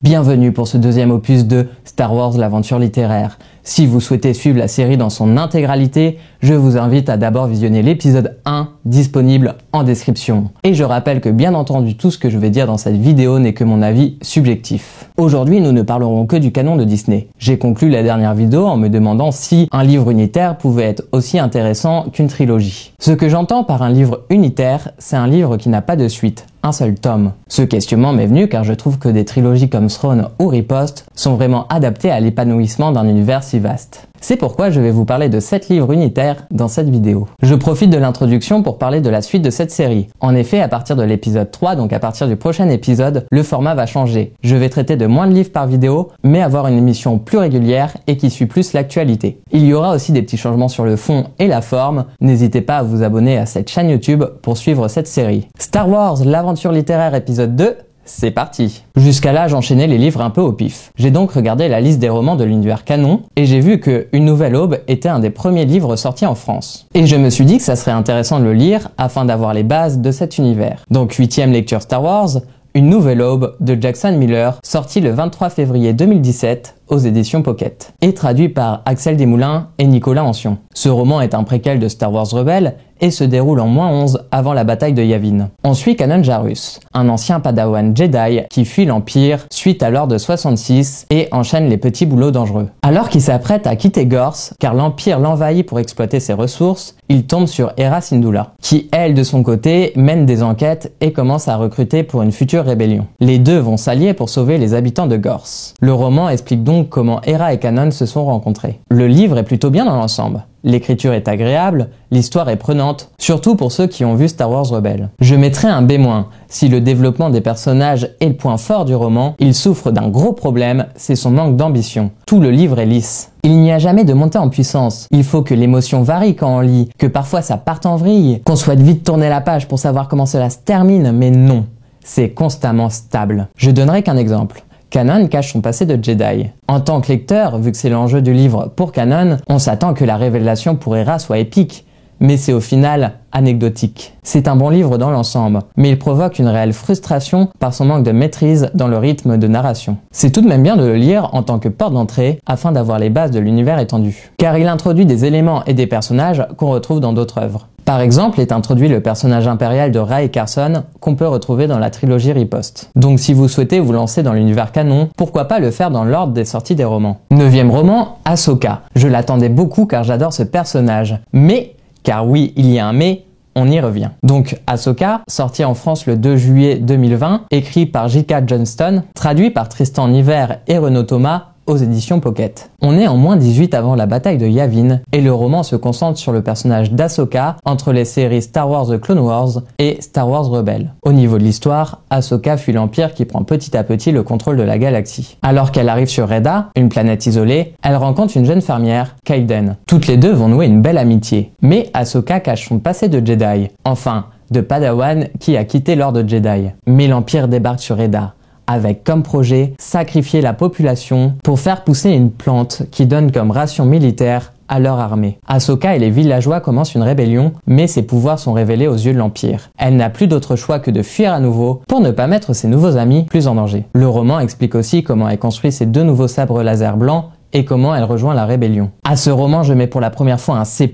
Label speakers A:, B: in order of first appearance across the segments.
A: Bienvenue pour ce deuxième opus de Star Wars l'aventure littéraire. Si vous souhaitez suivre la série dans son intégralité, je vous invite à d'abord visionner l'épisode 1 disponible en description. Et je rappelle que bien entendu tout ce que je vais dire dans cette vidéo n'est que mon avis subjectif. Aujourd'hui nous ne parlerons que du canon de Disney. J'ai conclu la dernière vidéo en me demandant si un livre unitaire pouvait être aussi intéressant qu'une trilogie. Ce que j'entends par un livre unitaire, c'est un livre qui n'a pas de suite. Un seul tome. Ce questionnement m'est venu car je trouve que des trilogies comme Throne ou Riposte sont vraiment adaptées à l'épanouissement d'un univers si vaste. C'est pourquoi je vais vous parler de 7 livres unitaires dans cette vidéo. Je profite de l'introduction pour parler de la suite de cette série. En effet, à partir de l'épisode 3, donc à partir du prochain épisode, le format va changer. Je vais traiter de moins de livres par vidéo, mais avoir une émission plus régulière et qui suit plus l'actualité. Il y aura aussi des petits changements sur le fond et la forme. N'hésitez pas à vous abonner à cette chaîne YouTube pour suivre cette série. Star Wars, l'aventure littéraire épisode 2, c'est parti. Jusqu'à là, j'enchaînais les livres un peu au pif. J'ai donc regardé la liste des romans de l'univers canon et j'ai vu que Une Nouvelle Aube était un des premiers livres sortis en France. Et je me suis dit que ça serait intéressant de le lire afin d'avoir les bases de cet univers. Donc 8e lecture Star Wars, Une Nouvelle Aube de Jackson Miller, sorti le 23 février 2017 aux éditions Pocket, et traduit par Axel Desmoulins et Nicolas Ancion. Ce roman est un préquel de Star Wars Rebels et se déroule en -11 avant la bataille de Yavin. On suit Kanan Jarrus, un ancien padawan Jedi qui fuit l'Empire suite à l'Ordre 66 et enchaîne les petits boulots dangereux. Alors qu'il s'apprête à quitter Gorse, car l'Empire l'envahit pour exploiter ses ressources, il tombe sur Hera Syndulla, qui elle de son côté mène des enquêtes et commence à recruter pour une future rébellion. Les deux vont s'allier pour sauver les habitants de Gorse. Le roman explique donc comment Hera et Kanan se sont rencontrés. Le livre est plutôt bien dans l'ensemble. L'écriture est agréable, l'histoire est prenante, surtout pour ceux qui ont vu Star Wars Rebels. Je mettrai un B-. Si le développement des personnages est le point fort du roman, il souffre d'un gros problème, c'est son manque d'ambition. Tout le livre est lisse. Il n'y a jamais de montée en puissance. Il faut que l'émotion varie quand on lit, que parfois ça parte en vrille, qu'on souhaite vite tourner la page pour savoir comment cela se termine, mais non. C'est constamment stable. Je donnerai qu'un exemple. Kanan cache son passé de Jedi. En tant que lecteur, vu que c'est l'enjeu du livre pour Kanan, on s'attend que la révélation pour Hera soit épique, mais c'est au final anecdotique. C'est un bon livre dans l'ensemble, mais il provoque une réelle frustration par son manque de maîtrise dans le rythme de narration. C'est tout de même bien de le lire en tant que porte d'entrée afin d'avoir les bases de l'univers étendu, car il introduit des éléments et des personnages qu'on retrouve dans d'autres œuvres. Par exemple est introduit le personnage impérial de Rae Carson qu'on peut retrouver dans la trilogie Riposte. Donc si vous souhaitez vous lancer dans l'univers canon, pourquoi pas le faire dans l'ordre des sorties des romans. 9e roman, Ahsoka. Je l'attendais beaucoup car j'adore ce personnage. Mais, car oui, il y a un mais, on y revient. Donc Ahsoka, sorti en France le 2 juillet 2020, écrit par J.K. Johnston, traduit par Tristan Niver et Renaud Thomas, aux éditions Pocket. On est en -18 avant la bataille de Yavin et le roman se concentre sur le personnage d'Ahsoka entre les séries Star Wars The Clone Wars et Star Wars Rebels. Au niveau de l'histoire, Ahsoka fuit l'Empire qui prend petit à petit le contrôle de la galaxie. Alors qu'elle arrive sur Reda, une planète isolée, elle rencontre une jeune fermière, Kaiden. Toutes les deux vont nouer une belle amitié. Mais Ahsoka cache son passé de Jedi. Enfin, de Padawan qui a quitté l'Ordre Jedi. Mais l'Empire débarque sur Reda, avec comme projet sacrifier la population pour faire pousser une plante qui donne comme ration militaire à leur armée. Ahsoka et les villageois commencent une rébellion, mais ses pouvoirs sont révélés aux yeux de l'Empire. Elle n'a plus d'autre choix que de fuir à nouveau pour ne pas mettre ses nouveaux amis plus en danger. Le roman explique aussi comment elle construit ses 2 nouveaux sabres laser blancs et comment elle rejoint la rébellion. À ce roman, je mets pour la première fois un C+.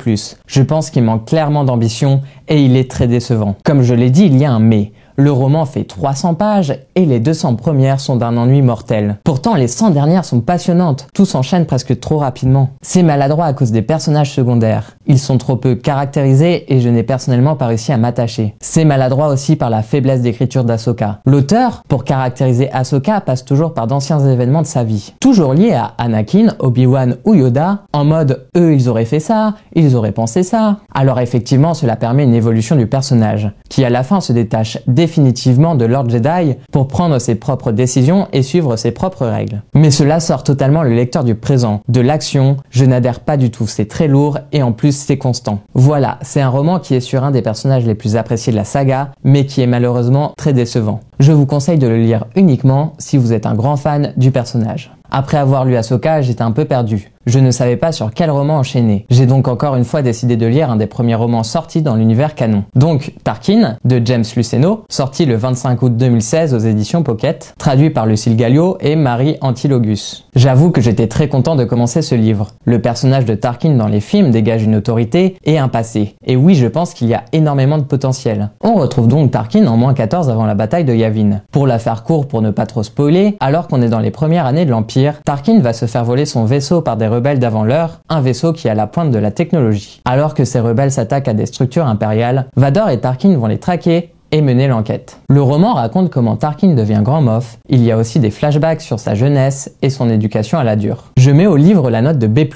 A: Je pense qu'il manque clairement d'ambition et il est très décevant. Comme je l'ai dit, il y a un mais. Le roman fait 300 pages et les 200 premières sont d'un ennui mortel. Pourtant, les 100 dernières sont passionnantes. Tout s'enchaîne presque trop rapidement. C'est maladroit à cause des personnages secondaires. Ils sont trop peu caractérisés et je n'ai personnellement pas réussi à m'attacher. C'est maladroit aussi par la faiblesse d'écriture d'Ahsoka. L'auteur, pour caractériser Ahsoka, passe toujours par d'anciens événements de sa vie. Toujours liés à Anakin, Obi-Wan ou Yoda, en mode « eux ils auraient fait ça, ils auraient pensé ça ». Alors effectivement, cela permet une évolution du personnage, qui à la fin se détache définitivement de Lord Jedi pour prendre ses propres décisions et suivre ses propres règles. Mais cela sort totalement le lecteur du présent. De l'action, je n'adhère pas du tout, c'est très lourd et en plus c'est constant. Voilà, c'est un roman qui est sur un des personnages les plus appréciés de la saga, mais qui est malheureusement très décevant. Je vous conseille de le lire uniquement si vous êtes un grand fan du personnage. Après avoir lu Ahsoka, j'étais un peu perdu. Je ne savais pas sur quel roman enchaîner. J'ai donc encore une fois décidé de lire un des premiers romans sortis dans l'univers canon. Donc Tarkin, de James Luceno, sorti le 25 août 2016 aux éditions Pocket, traduit par Lucille Gallio et Marie Antilogus. J'avoue que j'étais très content de commencer ce livre. Le personnage de Tarkin dans les films dégage une autorité et un passé. Et oui, je pense qu'il y a énormément de potentiel. On retrouve donc Tarkin en -14 avant la bataille de Yavin. Pour la faire court pour ne pas trop spoiler, alors qu'on est dans les premières années de l'Empire, Tarkin va se faire voler son vaisseau par des rebelles d'avant l'heure, un vaisseau qui est à la pointe de la technologie. Alors que ces rebelles s'attaquent à des structures impériales, Vador et Tarkin vont les traquer et mener l'enquête. Le roman raconte comment Tarkin devient Grand Moff, il y a aussi des flashbacks sur sa jeunesse et son éducation à la dure. Je mets au livre la note de B+.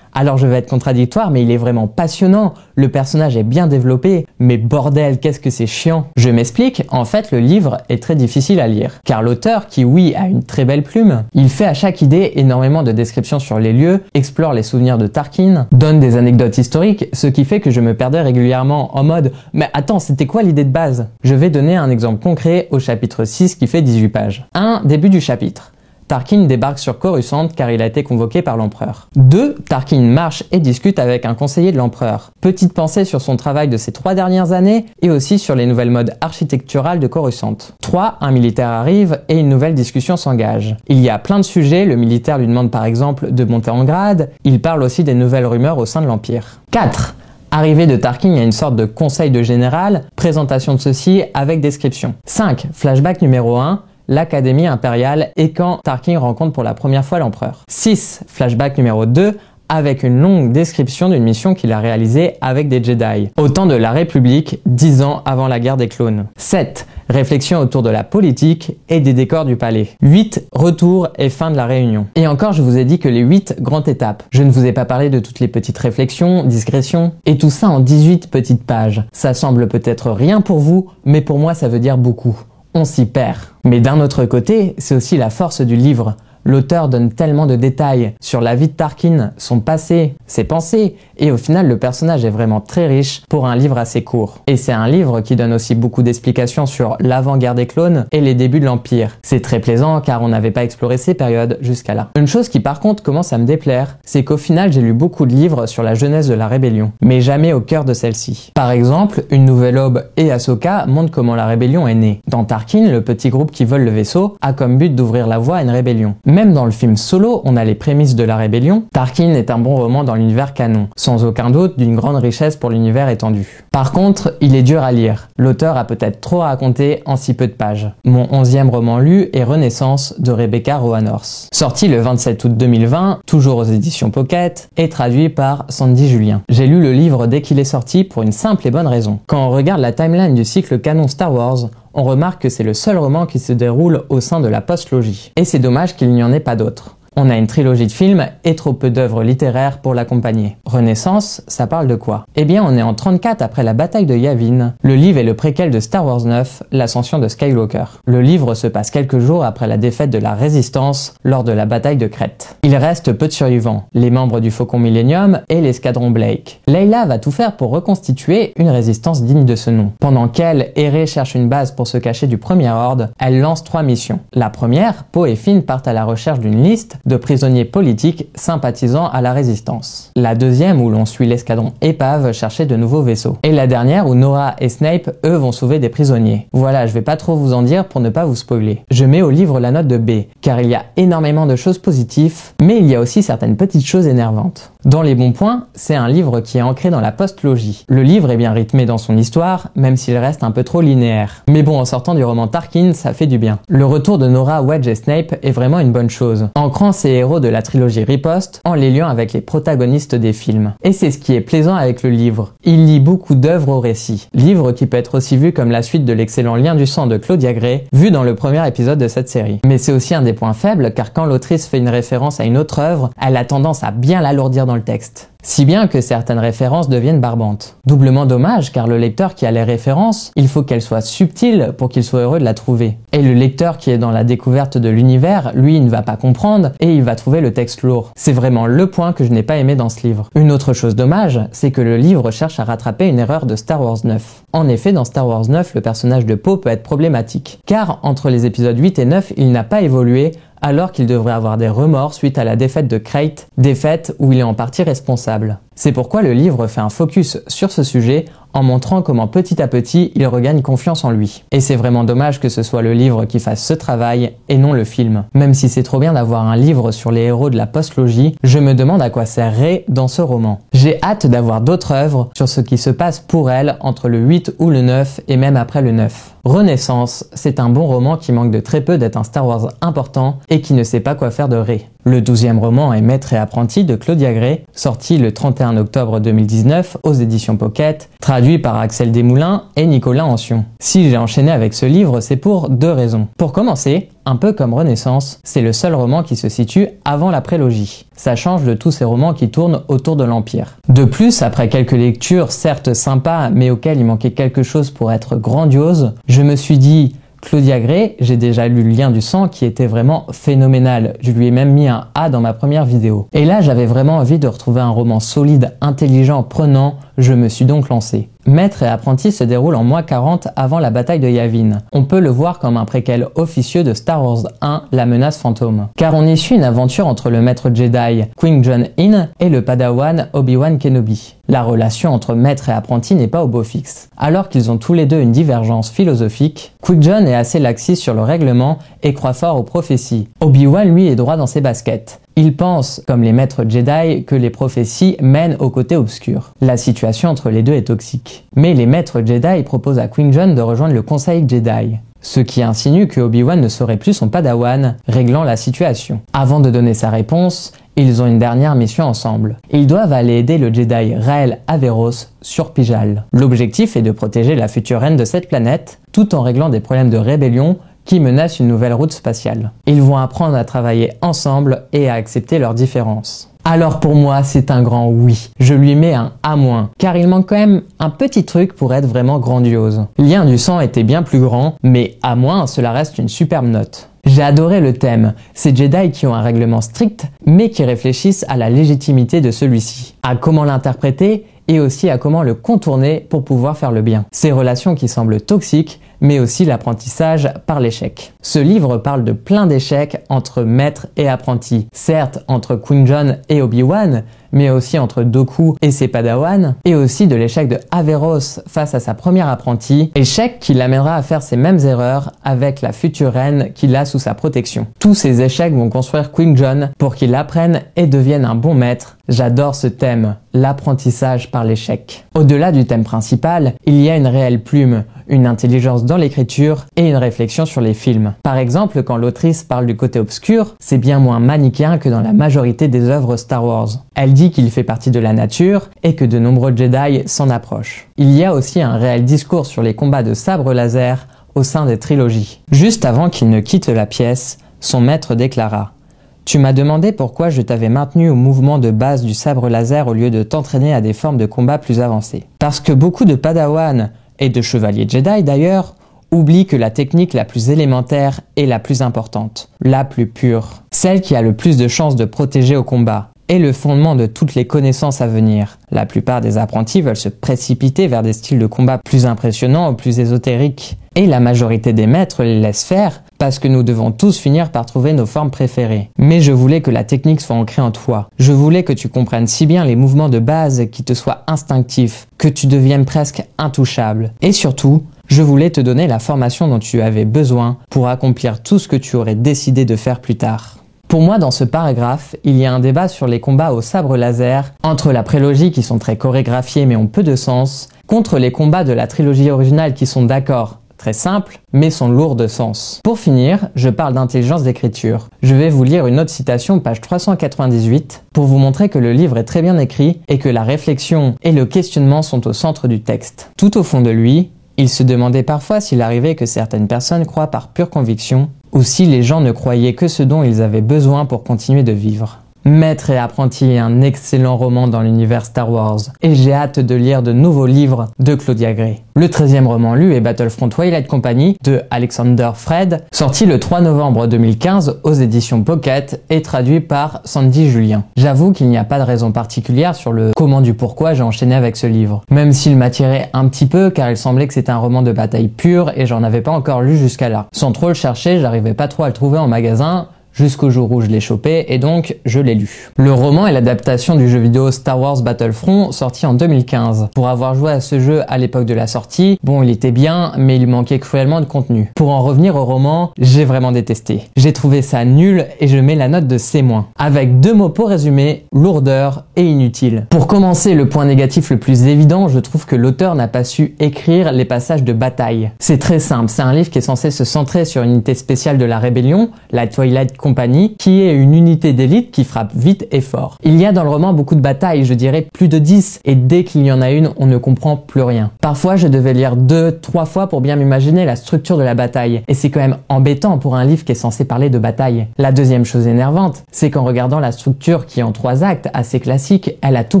A: Alors je vais être contradictoire, mais il est vraiment passionnant, le personnage est bien développé, mais bordel, qu'est-ce que c'est chiant. Je m'explique, en fait le livre est très difficile à lire, car l'auteur, qui oui a une très belle plume, il fait à chaque idée énormément de descriptions sur les lieux, explore les souvenirs de Tarkin, donne des anecdotes historiques, ce qui fait que je me perdais régulièrement en mode « Mais attends, c'était quoi l'idée de base ?» Je vais donner un exemple concret au chapitre 6 qui fait 18 pages. 1. Début du chapitre. Tarkin débarque sur Coruscant car il a été convoqué par l'empereur. 2. Tarkin marche et discute avec un conseiller de l'empereur. Petite pensée sur son travail de ces 3 dernières années et aussi sur les nouvelles modes architecturales de Coruscant. 3. Un militaire arrive et une nouvelle discussion s'engage. Il y a plein de sujets, le militaire lui demande par exemple de monter en grade, il parle aussi des nouvelles rumeurs au sein de l'Empire. 4. Arrivée de Tarkin à une sorte de conseil de général, présentation de ceci avec description. 5. Flashback numéro 1. L'Académie impériale et quand Tarkin rencontre pour la première fois l'empereur. 6. Flashback numéro 2 avec une longue description d'une mission qu'il a réalisée avec des Jedi, au temps de la République, 10 ans avant la guerre des clones. 7. Réflexion autour de la politique et des décors du palais. 8. Retour et fin de la réunion. Et encore, je vous ai dit que les 8 grandes étapes. Je ne vous ai pas parlé de toutes les petites réflexions, digressions, et tout ça en 18 petites pages. Ça semble peut-être rien pour vous, mais pour moi ça veut dire beaucoup. On s'y perd. Mais d'un autre côté, c'est aussi la force du livre. L'auteur donne tellement de détails sur la vie de Tarkin, son passé, ses pensées, et au final le personnage est vraiment très riche pour un livre assez court. Et c'est un livre qui donne aussi beaucoup d'explications sur l'avant-guerre des clones et les débuts de l'Empire. C'est très plaisant car on n'avait pas exploré ces périodes jusqu'à là. Une chose qui par contre commence à me déplaire, c'est qu'au final j'ai lu beaucoup de livres sur la jeunesse de la rébellion, mais jamais au cœur de celle-ci. Par exemple, Une Nouvelle Aube et Ahsoka montrent comment la rébellion est née. Dans Tarkin, le petit groupe qui vole le vaisseau a comme but d'ouvrir la voie à une rébellion. Même dans le film Solo, on a les prémices de la rébellion. Tarkin est un bon roman dans l'univers canon, sans aucun doute d'une grande richesse pour l'univers étendu. Par contre, il est dur à lire. L'auteur a peut-être trop raconté en si peu de pages. Mon 11e roman lu est Renaissance de Rebecca Roanhorse. Sorti le 27 août 2020, toujours aux éditions Pocket, et traduit par Sandy Julien. J'ai lu le livre dès qu'il est sorti pour une simple et bonne raison. Quand on regarde la timeline du cycle canon Star Wars, on remarque que c'est le seul roman qui se déroule au sein de la post-logie. Et c'est dommage qu'il n'y en ait pas d'autres. On a une trilogie de films et trop peu d'œuvres littéraires pour l'accompagner. Renaissance, ça parle de quoi? Eh bien, on est en 34 après la bataille de Yavin. Le livre est le préquel de Star Wars 9, l'ascension de Skywalker. Le livre se passe quelques jours après la défaite de la Résistance lors de la bataille de Crète. Il reste peu de survivants, les membres du Faucon Millennium et l'escadron Blake. Layla va tout faire pour reconstituer une résistance digne de ce nom. Pendant qu'elle et Rey cherchent une base pour se cacher du Premier Ordre, elle lance 3 missions. La première, Poe et Finn partent à la recherche d'une liste de prisonniers politiques sympathisant à la résistance. La deuxième où l'on suit l'escadron Épave chercher de nouveaux vaisseaux. Et la dernière où Nora et Snape, eux, vont sauver des prisonniers. Voilà, je vais pas trop vous en dire pour ne pas vous spoiler. Je mets au livre la note de B, car il y a énormément de choses positives, mais il y a aussi certaines petites choses énervantes. Dans les bons points, c'est un livre qui est ancré dans la post-logie. Le livre est bien rythmé dans son histoire, même s'il reste un peu trop linéaire. Mais bon, en sortant du roman Tarkin, ça fait du bien. Le retour de Nora, Wedge et Snape est vraiment une bonne chose, ancrant ces héros de la trilogie Riposte en les liant avec les protagonistes des films. Et c'est ce qui est plaisant avec le livre. Il lie beaucoup d'œuvres au récit. Livre qui peut être aussi vu comme la suite de l'excellent Lien du sang de Claudia Gray, vu dans le premier épisode de cette série. Mais c'est aussi un des points faibles, car quand l'autrice fait une référence à une autre œuvre, elle a tendance à bien l'alourdir dans le texte. Si bien que certaines références deviennent barbantes. Doublement dommage, car le lecteur qui a les références, il faut qu'elles soient subtiles pour qu'il soit heureux de la trouver. Et le lecteur qui est dans la découverte de l'univers, lui, il ne va pas comprendre et il va trouver le texte lourd. C'est vraiment le point que je n'ai pas aimé dans ce livre. Une autre chose dommage, c'est que le livre cherche à rattraper une erreur de Star Wars 9. En effet, dans Star Wars 9, le personnage de Poe peut être problématique, car entre les épisodes 8 et 9, il n'a pas évolué, alors qu'il devrait avoir des remords suite à la défaite de Crate, défaite où il est en partie responsable. C'est pourquoi le livre fait un focus sur ce sujet en montrant comment petit à petit il regagne confiance en lui. Et c'est vraiment dommage que ce soit le livre qui fasse ce travail et non le film. Même si c'est trop bien d'avoir un livre sur les héros de la post-logie, je me demande à quoi sert Rey dans ce roman. J'ai hâte d'avoir d'autres œuvres sur ce qui se passe pour elle entre le 8 ou le 9 et même après le 9. Renaissance, c'est un bon roman qui manque de très peu d'être un Star Wars important et qui ne sait pas quoi faire de Rey. Le 12e roman est Maître et apprenti de Claudia Gray, sorti le 31 octobre 2019 aux éditions Pocket, traduit par Axel Desmoulins et Nicolas Ancion. Si j'ai enchaîné avec ce livre, c'est pour deux raisons. Pour commencer, un peu comme Renaissance, c'est le seul roman qui se situe avant la prélogie. Ça change de tous ces romans qui tournent autour de l'Empire. De plus, après quelques lectures certes sympas, mais auxquelles il manquait quelque chose pour être grandiose, je me suis dit... Claudia Gray, j'ai déjà lu Le Lien du sang qui était vraiment phénoménal. Je lui ai même mis un A dans ma première vidéo. Et là, j'avais vraiment envie de retrouver un roman solide, intelligent, prenant. Je me suis donc lancé. Maître et apprenti se déroule en moins 40 avant la bataille de Yavin. On peut le voir comme un préquel officieux de Star Wars 1, La menace fantôme. Car on y suit une aventure entre le maître Jedi, Qui-Gon Jinn, et le padawan Obi-Wan Kenobi. La relation entre maître et apprenti n'est pas au beau fixe. Alors qu'ils ont tous les deux une divergence philosophique, Qui-Gon est assez laxiste sur le règlement et croit fort aux prophéties. Obi-Wan, lui, est droit dans ses baskets. Il pense, comme les maîtres Jedi, que les prophéties mènent au côté obscur. La situation entre les deux est toxique. Mais les maîtres Jedi proposent à Qui-Gon de rejoindre le Conseil Jedi. Ce qui insinue que Obi-Wan ne serait plus son padawan, réglant la situation. Avant de donner sa réponse, ils ont une dernière mission ensemble. Ils doivent aller aider le Jedi Rael Averross sur Pijal. L'objectif est de protéger la future reine de cette planète, tout en réglant des problèmes de rébellion qui menacent une nouvelle route spatiale. Ils vont apprendre à travailler ensemble et à accepter leurs différences. Alors pour moi, c'est un grand oui. Je lui mets un A-, car il manque quand même un petit truc pour être vraiment grandiose. Lien du sang était bien plus grand, mais A-, cela reste une superbe note. J'ai adoré le thème, ces Jedi qui ont un règlement strict, mais qui réfléchissent à la légitimité de celui-ci, à comment l'interpréter et aussi à comment le contourner pour pouvoir faire le bien. Ces relations qui semblent toxiques, mais aussi l'apprentissage par l'échec. Ce livre parle de plein d'échecs entre maître et apprenti. Certes, entre Qui-Gon et Obi-Wan, mais aussi entre Dooku et ses padawans, et aussi de l'échec de Averross face à sa première apprentie, échec qui l'amènera à faire ses mêmes erreurs avec la future reine qu'il a sous sa protection. Tous ces échecs vont construire Qui-Gon pour qu'il apprenne et devienne un bon maître. J'adore ce thème, l'apprentissage par l'échec. Au-delà du thème principal, il y a une réelle plume, une intelligence dans l'écriture et une réflexion sur les films. Par exemple, quand l'autrice parle du côté obscur, c'est bien moins manichéen que dans la majorité des œuvres Star Wars. Elle dit qu'il fait partie de la nature et que de nombreux Jedi s'en approchent. Il y a aussi un réel discours sur les combats de sabre laser au sein des trilogies. Juste avant qu'il ne quitte la pièce, son maître déclara « Tu m'as demandé pourquoi je t'avais maintenu au mouvement de base du sabre laser au lieu de t'entraîner à des formes de combat plus avancées. Parce que beaucoup de padawans et de chevaliers Jedi d'ailleurs, oublient que la technique la plus élémentaire est la plus importante, la plus pure, celle qui a le plus de chances de protéger au combat, est le fondement de toutes les connaissances à venir. La plupart des apprentis veulent se précipiter vers des styles de combat plus impressionnants ou plus ésotériques, et la majorité des maîtres les laissent faire parce que nous devons tous finir par trouver nos formes préférées. Mais je voulais que la technique soit ancrée en toi. Je voulais que tu comprennes si bien les mouvements de base qui te soient instinctifs, que tu deviennes presque intouchable. Et surtout, je voulais te donner la formation dont tu avais besoin pour accomplir tout ce que tu aurais décidé de faire plus tard. Pour moi, dans ce paragraphe, il y a un débat sur les combats au sabre laser, entre la prélogie qui sont très chorégraphiés mais ont peu de sens, contre les combats de la trilogie originale qui sont d'accord, très simples, mais sont lourds de sens. Pour finir, je parle d'intelligence d'écriture. Je vais vous lire une autre citation, page 398, pour vous montrer que le livre est très bien écrit et que la réflexion et le questionnement sont au centre du texte. Tout au fond de lui, il se demandait parfois s'il arrivait que certaines personnes croient par pure conviction, ou si les gens ne croyaient que ce dont ils avaient besoin pour continuer de vivre. Maître et apprenti est un excellent roman dans l'univers Star Wars, et j'ai hâte de lire de nouveaux livres de Claudia Gray. Le 13e roman lu est Battlefront Twilight Company de Alexander Fred, sorti le 3 novembre 2015 aux éditions Pocket et traduit par Sandy Julien. J'avoue qu'il n'y a pas de raison particulière sur le comment du pourquoi j'ai enchaîné avec ce livre, même s'il m'attirait un petit peu car il semblait que c'était un roman de bataille pur et j'en avais pas encore lu jusqu'à là. Sans trop le chercher, j'arrivais pas trop à le trouver en magasin. jusqu'au jour où je l'ai chopé et donc je l'ai lu. Le roman est l'adaptation du jeu vidéo Star Wars Battlefront sorti en 2015. Pour avoir joué à ce jeu à l'époque de la sortie, bon, il était bien, mais il manquait cruellement de contenu. Pour en revenir au roman, j'ai vraiment détesté. J'ai trouvé ça nul et je mets la note de C-, avec 2 mots pour résumer, lourdeur et inutile. Pour commencer, le point négatif le plus évident, je trouve que l'auteur n'a pas su écrire les passages de bataille. C'est très simple, c'est un livre qui est censé se centrer sur une unité spéciale de la rébellion, la Twilight Company, qui est une unité d'élite qui frappe vite et fort. Il y a dans le roman beaucoup de batailles, je dirais plus de 10, et dès qu'il y en a une, on ne comprend plus rien. Parfois, je devais lire 2-3 fois pour bien m'imaginer la structure de la bataille, et c'est quand même embêtant pour un livre qui est censé parler de bataille. La deuxième chose énervante, c'est qu'en regardant la structure qui est en 3 actes, assez classique, elle a tout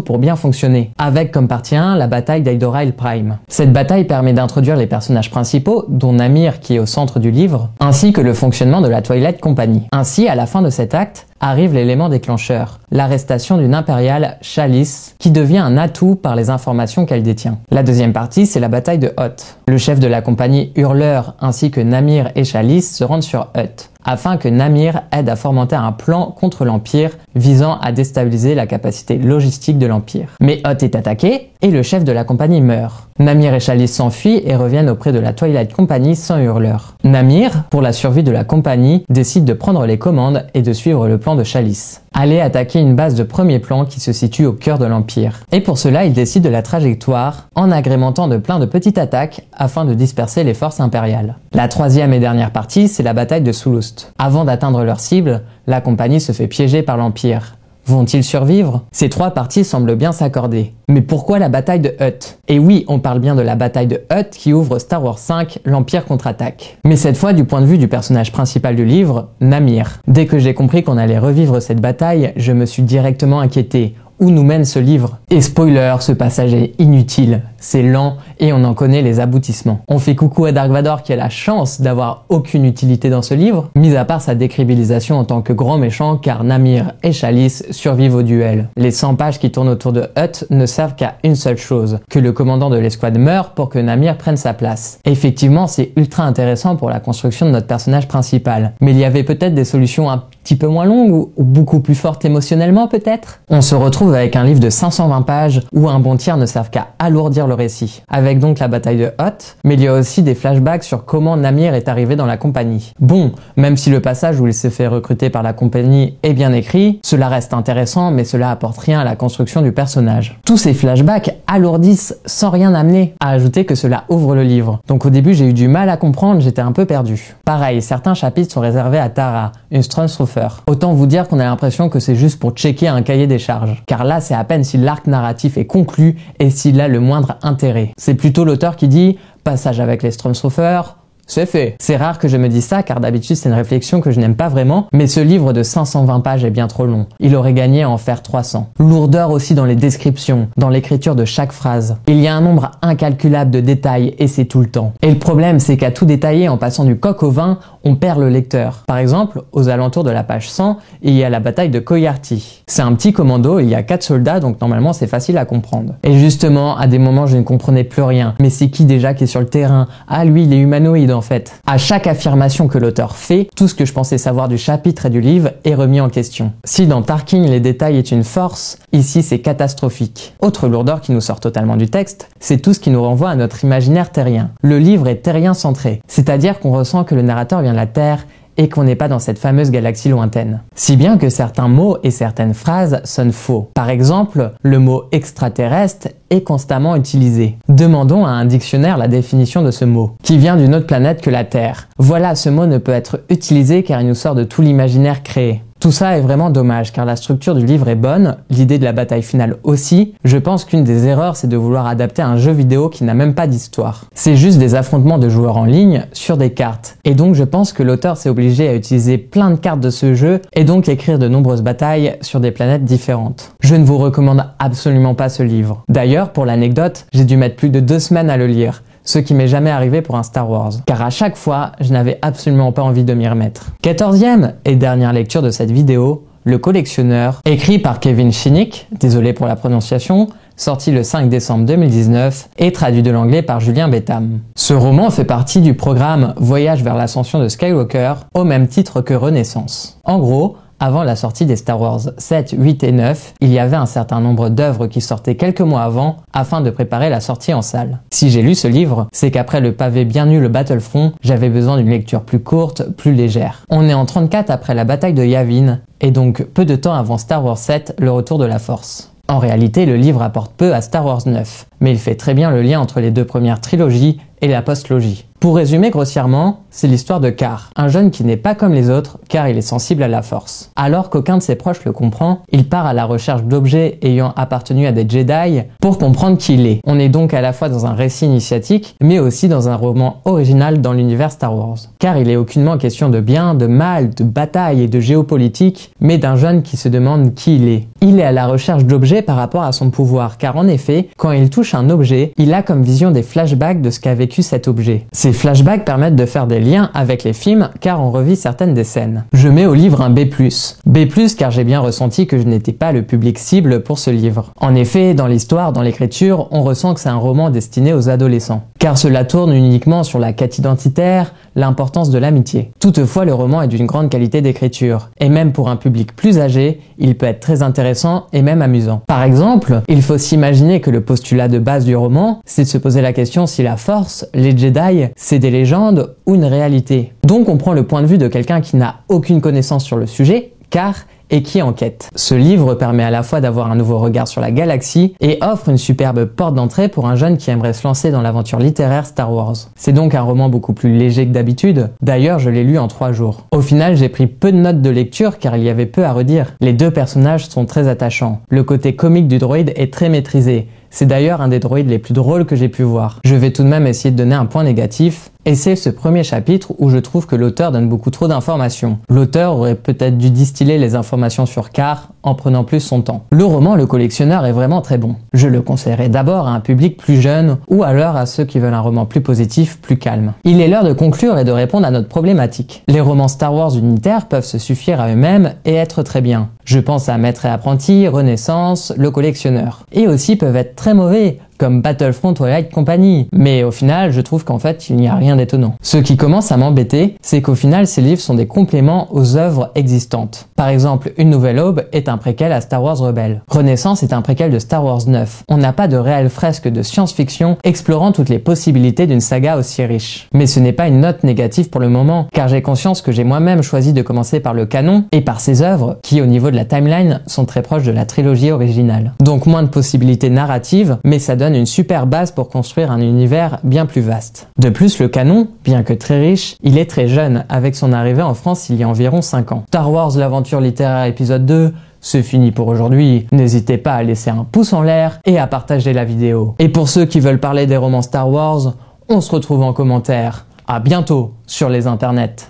A: pour bien fonctionner. Avec comme partie 1, la bataille d'Hydorail Prime. Cette bataille permet d'introduire les personnages principaux, dont Namir qui est au centre du livre, ainsi que le fonctionnement de la Twilight Company. Ainsi, à la fin de cet acte, arrive l'élément déclencheur, l'arrestation d'une impériale, Chalice, qui devient un atout par les informations qu'elle détient. La deuxième partie, c'est la bataille de Hoth. Le chef de la compagnie Hurleur ainsi que Namir et Chalice se rendent sur Hoth, afin que Namir aide à fomenter un plan contre l'Empire visant à déstabiliser la capacité logistique de l'Empire. Mais Hoth est attaqué et le chef de la compagnie meurt. Namir et Chalice s'enfuient et reviennent auprès de la Twilight Company sans Hurleur. Namir, pour la survie de la compagnie, décide de prendre les commandes et de suivre le plan de Chalice. Aller attaquer une base de premier plan qui se situe au cœur de l'Empire. Et pour cela, il décide de la trajectoire en agrémentant de plein de petites attaques afin de disperser les forces impériales. La troisième et dernière partie, c'est la bataille de Soulust. Avant d'atteindre leur cible, la compagnie se fait piéger par l'Empire. Vont-ils survivre? Ces 3 parties semblent bien s'accorder. Mais pourquoi la bataille de Hoth? Et oui, on parle bien de la bataille de Hoth qui ouvre Star Wars 5, l'Empire contre-attaque. Mais cette fois du point de vue du personnage principal du livre, Namir. Dès que j'ai compris qu'on allait revivre cette bataille, je me suis directement inquiété. Où nous mène ce livre? Et spoiler, ce passage est inutile, c'est lent et on en connaît les aboutissements. On fait coucou à Dark Vador qui a la chance d'avoir aucune utilité dans ce livre, mis à part sa décribilisation en tant que grand méchant car Namir et Chalice survivent au duel. Les 100 pages qui tournent autour de Hoth ne servent qu'à une seule chose, que le commandant de l'escouade meure pour que Namir prenne sa place. Effectivement, c'est ultra intéressant pour la construction de notre personnage principal, mais il y avait peut-être des solutions un petit peu moins longues ou beaucoup plus fortes émotionnellement peut-être. On se retrouve avec un livre de 520 pages où un bon tiers ne servent qu'à alourdir le récit. Avec donc la bataille de Hoth, mais il y a aussi des flashbacks sur comment Namir est arrivé dans la compagnie. Bon, même si le passage où il s'est fait recruter par la compagnie est bien écrit, cela reste intéressant mais cela apporte rien à la construction du personnage. Tous ces flashbacks alourdissent sans rien amener, à ajouter que cela ouvre le livre. Donc au début j'ai eu du mal à comprendre, j'étais un peu perdu. Pareil, certains chapitres sont réservés à Tara, une Stormtrooper. Autant vous dire qu'on a l'impression que c'est juste pour checker un cahier des charges. Car là, c'est à peine si l'arc narratif est conclu et s'il a le moindre intérêt. C'est plutôt l'auteur qui dit « passage avec les Stormtroopers », c'est fait. C'est rare que je me dise ça car d'habitude c'est une réflexion que je n'aime pas vraiment, mais ce livre de 520 pages est bien trop long. Il aurait gagné à en faire 300. Lourdeur aussi dans les descriptions, dans l'écriture de chaque phrase. Il y a un nombre incalculable de détails et c'est tout le temps. Et le problème c'est qu'à tout détailler en passant du coq au vin, on perd le lecteur. Par exemple, aux alentours de la page 100, il y a la bataille de Koyarti. C'est un petit commando, il y a 4 soldats donc normalement c'est facile à comprendre. Et justement, à des moments je ne comprenais plus rien. Mais c'est qui déjà qui est sur le terrain? Ah lui il est humanoïde en fait. À chaque affirmation que l'auteur fait, tout ce que je pensais savoir du chapitre et du livre est remis en question. Si dans Tarkin les détails est une force, ici c'est catastrophique. Autre lourdeur qui nous sort totalement du texte, c'est tout ce qui nous renvoie à notre imaginaire terrien. Le livre est terrien centré, c'est-à-dire qu'on ressent que le narrateur vient de la Terre et qu'on n'est pas dans cette fameuse galaxie lointaine. Si bien que certains mots et certaines phrases sonnent faux. Par exemple, le mot extraterrestre est constamment utilisé. Demandons à un dictionnaire la définition de ce mot, qui vient d'une autre planète que la Terre. Voilà, ce mot ne peut être utilisé car il nous sort de tout l'imaginaire créé. Tout ça est vraiment dommage car la structure du livre est bonne, l'idée de la bataille finale aussi. Je pense qu'une des erreurs c'est de vouloir adapter un jeu vidéo qui n'a même pas d'histoire. C'est juste des affrontements de joueurs en ligne sur des cartes. Et donc je pense que l'auteur s'est obligé à utiliser plein de cartes de ce jeu et donc écrire de nombreuses batailles sur des planètes différentes. Je ne vous recommande absolument pas ce livre. D'ailleurs, pour l'anecdote, j'ai dû mettre plus de 2 semaines à le lire. Ce qui m'est jamais arrivé pour un Star Wars. Car à chaque fois, je n'avais absolument pas envie de m'y remettre. 14e et dernière lecture de cette vidéo, Le Collectionneur, écrit par Kevin Shinick, désolé pour la prononciation, sorti le 5 décembre 2019 et traduit de l'anglais par Julien Betham. Ce roman fait partie du programme Voyage vers l'ascension de Skywalker, au même titre que Renaissance. En gros, avant la sortie des Star Wars 7, 8 et 9, il y avait un certain nombre d'œuvres qui sortaient quelques mois avant afin de préparer la sortie en salle. Si j'ai lu ce livre, c'est qu'après le pavé bien nul Battlefront, j'avais besoin d'une lecture plus courte, plus légère. On est en 34 après la bataille de Yavin, et donc peu de temps avant Star Wars 7, le retour de la Force. En réalité, le livre apporte peu à Star Wars 9, mais il fait très bien le lien entre les deux premières trilogies et la postlogie. Pour résumer grossièrement, c'est l'histoire de Car, un jeune qui n'est pas comme les autres car il est sensible à la force. Alors qu'aucun de ses proches le comprend, il part à la recherche d'objets ayant appartenu à des Jedi pour comprendre qui il est. On est donc à la fois dans un récit initiatique, mais aussi dans un roman original dans l'univers Star Wars. Car il est aucunement question de bien, de mal, de bataille et de géopolitique, mais d'un jeune qui se demande qui il est. Il est à la recherche d'objets par rapport à son pouvoir, car en effet, quand il touche un objet, il a comme vision des flashbacks de ce qu'a vécu cet objet. Ces flashbacks permettent de faire des liens avec les films car on revit certaines des scènes. Je mets au livre un B+. B+, car j'ai bien ressenti que je n'étais pas le public cible pour ce livre. En effet, dans l'histoire, dans l'écriture, on ressent que c'est un roman destiné aux adolescents. Car cela tourne uniquement sur la quête identitaire, l'importance de l'amitié. Toutefois, le roman est d'une grande qualité d'écriture. Et même pour un public plus âgé, il peut être très intéressant et même amusant. Par exemple, il faut s'imaginer que le postulat de base du roman, c'est de se poser la question si la Force, les Jedi, c'est des légendes ou une réalité. Donc on prend le point de vue de quelqu'un qui n'a aucune connaissance sur le sujet, car et qui enquête. Ce livre permet à la fois d'avoir un nouveau regard sur la galaxie et offre une superbe porte d'entrée pour un jeune qui aimerait se lancer dans l'aventure littéraire Star Wars. C'est donc un roman beaucoup plus léger que d'habitude. D'ailleurs, je l'ai lu en 3 jours. Au final, j'ai pris peu de notes de lecture car il y avait peu à redire. Les deux personnages sont très attachants. Le côté comique du droïde est très maîtrisé. C'est d'ailleurs un des droïdes les plus drôles que j'ai pu voir. Je vais tout de même essayer de donner un point négatif, et c'est ce premier chapitre où je trouve que l'auteur donne beaucoup trop d'informations. L'auteur aurait peut-être dû distiller les informations sur Car en prenant plus son temps. Le roman Le Collectionneur est vraiment très bon. Je le conseillerais d'abord à un public plus jeune ou alors à ceux qui veulent un roman plus positif, plus calme. Il est l'heure de conclure et de répondre à notre problématique. Les romans Star Wars unitaires peuvent se suffire à eux-mêmes et être très bien. Je pense à Maître et Apprenti, Renaissance, Le Collectionneur. Et aussi peuvent être très mauvais, comme Battlefront ou Light Company. Mais au final, je trouve qu'en fait, il n'y a rien d'étonnant. Ce qui commence à m'embêter, c'est qu'au final, ces livres sont des compléments aux œuvres existantes. Par exemple, Une Nouvelle Aube est un préquel à Star Wars Rebels. Renaissance est un préquel de Star Wars 9. On n'a pas de réelle fresque de science-fiction explorant toutes les possibilités d'une saga aussi riche. Mais ce n'est pas une note négative pour le moment, car j'ai conscience que j'ai moi-même choisi de commencer par le canon et par ces œuvres qui, au niveau de la timeline, sont très proches de la trilogie originale. Donc moins de possibilités narratives, mais ça donne une super base pour construire un univers bien plus vaste. De plus, le canon, bien que très riche, il est très jeune, avec son arrivée en France il y a environ 5 ans. Star Wars l'aventure littéraire épisode 2, c'est fini pour aujourd'hui. N'hésitez pas à laisser un pouce en l'air et à partager la vidéo. Et pour ceux qui veulent parler des romans Star Wars, on se retrouve en commentaire. À bientôt sur les internets.